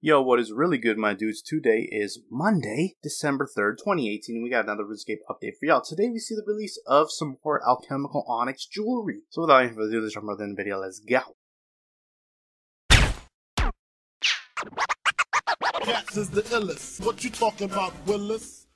Yo, what is really good, my dudes? Today is Monday, December 3rd, 2018, and we got another RuneScape update for y'all. Today we see the release of some more Alchemical Onyx Jewelry. So without any further ado, let's jump right in the video. Let's go. Cats is the illest. What you talking about, Willis?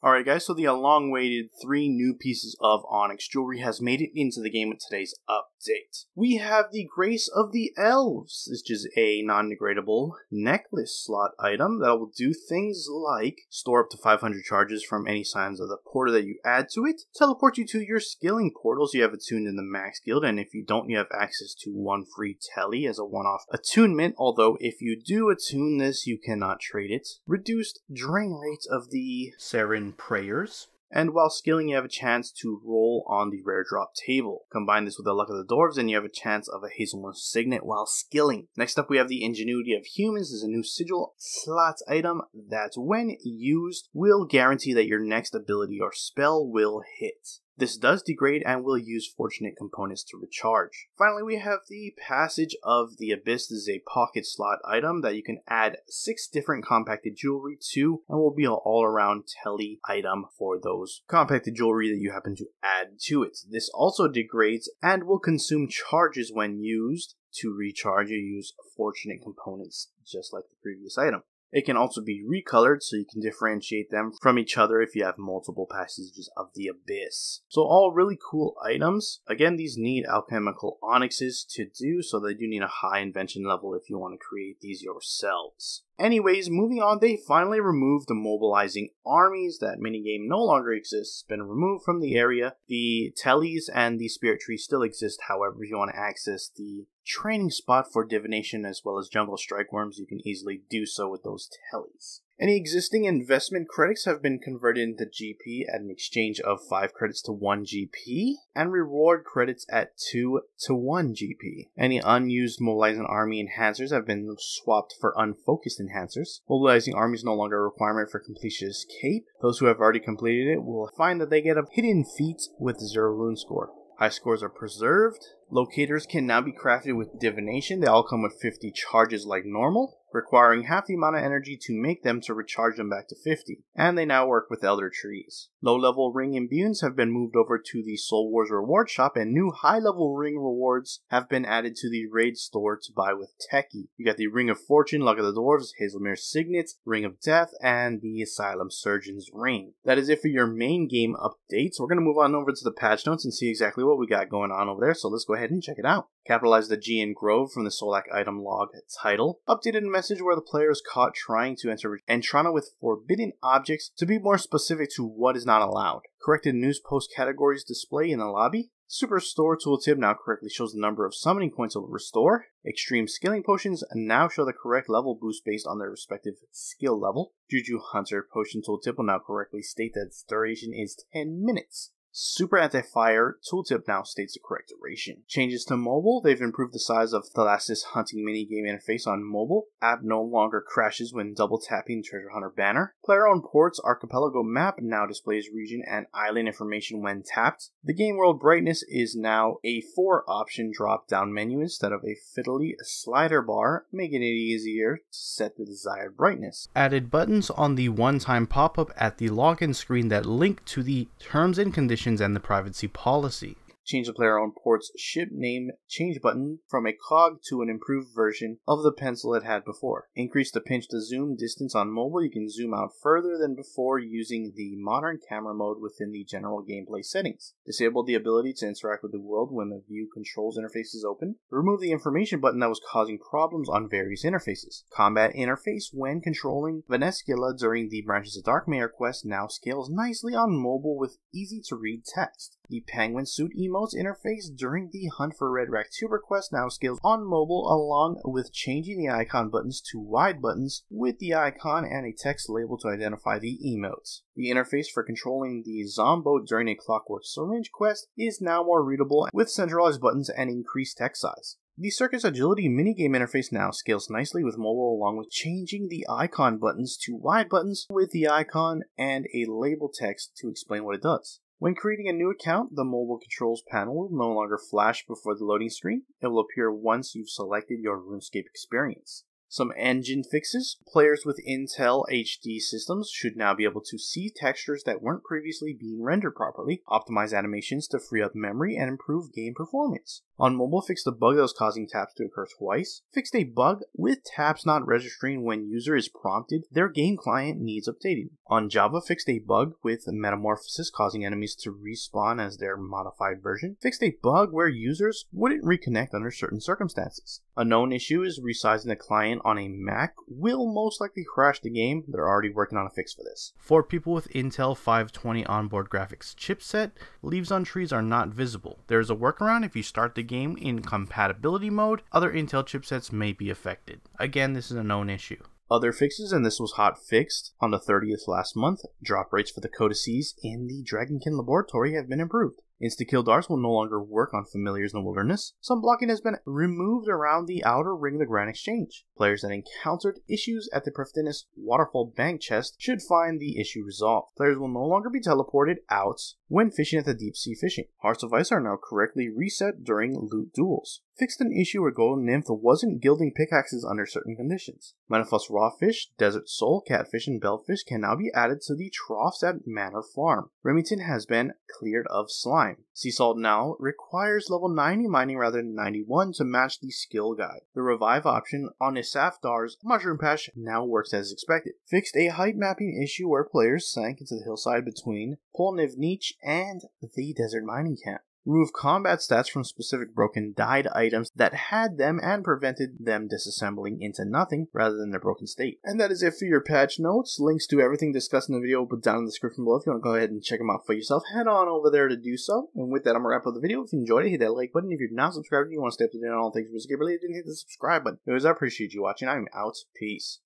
Alright guys, so the long-awaited 3 new pieces of Onyx Jewelry has made it into the game with today's update. We have the Grace of the Elves, which is a non-degradable necklace slot item that will do things like store up to 500 charges from any signs of the portal that you add to it, teleport you to your skilling portals you have attuned in the Max Guild, and if you don't, you have access to 1 free telly as a one-off attunement, although if you do attune this, you cannot trade it. Reduced drain rate of the Seren Prayers, and while skilling you have a chance to roll on the rare drop table. Combine this with the luck of the dwarves and you have a chance of a hazelnut signet while skilling. Next up we have the ingenuity of humans. This is a new sigil slot item that when used will guarantee that your next ability or spell will hit. This does degrade and will use fortunate components to recharge. Finally, we have the Passage of the Abyss. This is a pocket slot item that you can add 6 different compacted jewelry to, and will be an all-around telly item for those compacted jewelry that you happen to add to it. This also degrades and will consume charges when used. To recharge, you use fortunate components just like the previous item. It can also be recolored so you can differentiate them from each other if you have multiple passages of the abyss. So all really cool items. Again, these need alchemical onyxes to do, so they do need a high invention level if you want to create these yourselves. Anyways, moving on, they finally removed the Mobilizing Armies. That minigame no longer exists. It's been removed from the area. The tellies and the spirit tree still exist, however, if you want to access the training spot for divination as well as jungle strike worms, you can easily do so with those tellies. Any existing investment credits have been converted into GP at an exchange of 5 credits to 1 GP, and reward credits at 2 to 1 GP. Any unused Mobilizing Army enhancers have been swapped for unfocused enhancers. Mobilizing Army is no longer a requirement for completionist cape. Those who have already completed it will find that they get a hidden feat with 0 rune score. High scores are preserved. Locators can now be crafted with divination. They all come with 50 charges like normal, requiring half the amount of energy to make them to recharge them back to 50. And they now work with elder trees. Low-level ring imbues have been moved over to the Soul Wars reward shop, and new high-level ring rewards have been added to the raid store to buy with Techie. You got the Ring of Fortune, Luck of the Dwarves, Hazelmere Signet, Ring of Death, and the Asylum Surgeon's Ring. That is it for your main game updates. We're going to move on over to the patch notes and see exactly what we got going on over there, so let's go ahead and check it out. Capitalize the G in Grove from the Solak item log title. Updated a message where the player is caught trying to enter Entrana with forbidden objects to be more specific to what is not allowed. Corrected news post categories display in the lobby. Superstore tooltip now correctly shows the number of summoning points it will restore. Extreme skilling potions now show the correct level boost based on their respective skill level. Juju Hunter potion tooltip will now correctly state that its duration is 10 minutes. Super Anti-Fire tooltip now states the correct duration. Changes to mobile. They've improved the size of Thalasis hunting minigame interface on mobile. App no longer crashes when double tapping Treasure Hunter banner. Player-owned ports archipelago map now displays region and island information when tapped. The game world brightness is now a 4-option drop-down menu instead of a fiddly slider bar, making it easier to set the desired brightness. Added buttons on the one-time pop-up at the login screen that link to the terms and conditions and the privacy policy. Change the player-owned port's ship name change button from a cog to an improved version of the pencil it had before. Increase the pinch to zoom distance on mobile. You can zoom out further than before using the modern camera mode within the general gameplay settings. Disable the ability to interact with the world when the view controls interface is open. Remove the information button that was causing problems on various interfaces. Combat interface when controlling Venescula during the Branches of Darkmare quest now scales nicely on mobile with easy to read text. The Penguin Suit emotes interface during the Hunt for Red Ractuber quest now scales on mobile, along with changing the icon buttons to wide buttons with the icon and a text label to identify the emotes. The interface for controlling the Zombo during a Clockwork Syringe quest is now more readable with centralized buttons and increased text size. The Circus Agility minigame interface now scales nicely with mobile, along with changing the icon buttons to wide buttons with the icon and a label text to explain what it does. When creating a new account, the mobile controls panel will no longer flash before the loading screen. It will appear once you've selected your RuneScape experience. Some engine fixes. Players with Intel HD systems should now be able to see textures that weren't previously being rendered properly, optimize animations to free up memory, and improve game performance. On mobile, fixed a bug that was causing taps to occur twice. Fixed a bug with taps not registering when user is prompted. Their game client needs updating. On Java, fixed a bug with metamorphosis causing enemies to respawn as their modified version. Fixed a bug where users wouldn't reconnect under certain circumstances. A known issue is resizing the client on a Mac will most likely crash the game. They're already working on a fix for this. For people with Intel 520 onboard graphics chipset, leaves on trees are not visible. There's a workaround. If you start the game in compatibility mode, other Intel chipsets may be affected. Again, this is a known issue. Other fixes, and this was hot fixed on the 30th last month, drop rates for the codices in the Dragonkin Laboratory have been improved. Insta-kill darts will no longer work on familiars in the wilderness. Some blocking has been removed around the outer ring of the Grand Exchange. Players that encountered issues at the Preftinus Waterfall Bank chest should find the issue resolved. Players will no longer be teleported out when fishing at the deep sea fishing. Hearts of Ice are now correctly reset during loot duels. Fixed an issue where Golden Nymph wasn't gilding pickaxes under certain conditions. Manifest raw fish, desert soul, catfish, and bellfish can now be added to the troughs at Manor Farm. Remington has been cleared of slime. Sea salt now requires level 90 mining rather than 91 to match the skill guide. The revive option on Isafdar's mushroom patch now works as expected. Fixed a height mapping issue where players sank into the hillside between Polnivnich and the desert mining camp. Remove combat stats from specific broken dyed items that had them and prevented them disassembling into nothing rather than their broken state. And that is it for your patch notes. Links to everything discussed in the video will be down in the description below. If you want to go ahead and check them out for yourself, head on over there to do so. And with that, I'm going to wrap up the video. If you enjoyed it, hit that like button. If you're not subscribed and you want to stay up to date on all things music related, then hit the subscribe button. Anyways, I appreciate you watching. I'm out. Peace.